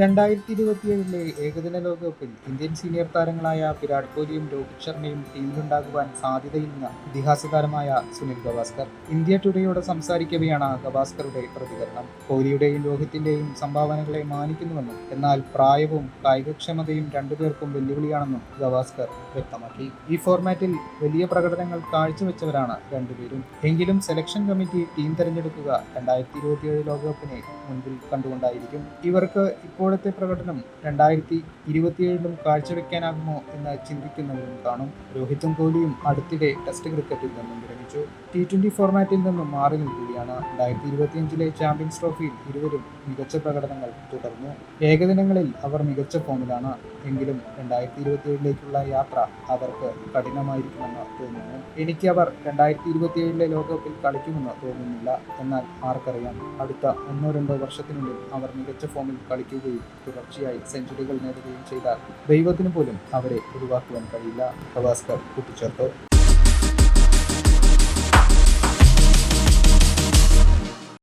2027 ഏകദിന ലോകകപ്പിൽ Indian senior താരങ്ങളായ വിരാട് കോഹ്ലിയും രോഹിത് ശർമ്മയും ടീമിലുണ്ടാകുവാൻ സാധ്യതയില്ലെന്ന് ഇതിഹാസ താരമായ സുനിൽ ഗവാസ്കർ ഇന്ത്യ ടുഡേയോട് സംസാരിക്കവെയാണ് ഗവാസ്കറുടെ പ്രതികരണം. കോഹ്ലിയുടെയും രോഹിത്തിന്റെയും സംഭാവനകളെ മാനിക്കുന്നുവെന്നും എന്നാൽ പ്രായവും കായികക്ഷമതയും രണ്ടുപേർക്കും വെല്ലുവിളിയാണെന്നും ഗവാസ്കർ വ്യക്തമാക്കി. ഈ ഫോർമാറ്റിൽ വലിയ പ്രകടനങ്ങൾ കാഴ്ചവെച്ചവരാണ് രണ്ടുപേരും. എങ്കിലും സെലക്ഷൻ കമ്മിറ്റി ടീം തെരഞ്ഞെടുക്കുക 2027 ലോകകപ്പിനെ മുൻപിൽ കണ്ടുകൊണ്ടായിരിക്കും. ഇവർക്ക് ഇപ്പോഴത്തെ പ്രകടനം 2027 കാഴ്ചവെക്കാനാകുമോ എന്ന് ചിന്തിക്കുന്നവരും കാണും. രോഹിത്തും കോഹ്ലിയും അടുത്തിടെ ടെസ്റ്റ് ക്രിക്കറ്റിൽ നിന്നും വിരമിച്ചു. T20 ഫോർമാറ്റിൽ നിന്നും മാറി നിൽക്കുകയാണ്. 2025 ചാമ്പ്യൻസ് ട്രോഫിയിൽ ഇരുവരും മികച്ച പ്രകടനങ്ങൾ തുടർന്നു. ഏകദിനങ്ങളിൽ അവർ മികച്ച ഫോമിലാണ്. എങ്കിലും 2027 യാത്ര അവർക്ക് കഠിനമായിരിക്കുമെന്ന് തോന്നുന്നു. എനിക്ക് അവർ 2027 ലോകകപ്പിൽ കളിക്കുമെന്ന് തോന്നുന്നില്ല. എന്നാൽ ആർക്കറിയാം, അടുത്ത 1-2 വർഷത്തിനുള്ളിൽ അവർ മികച്ച ഫോമിൽ കളിക്കുകയും തുടർച്ചയായി സെഞ്ചുറികൾ നേടുകയും ചെയ്താൽ ദൈവത്തിന് പോലും അവരെ ഒഴിവാക്കുവാൻ കഴിയില്ല, ഗവാസ്കർ കൂട്ടിച്ചേർത്തു.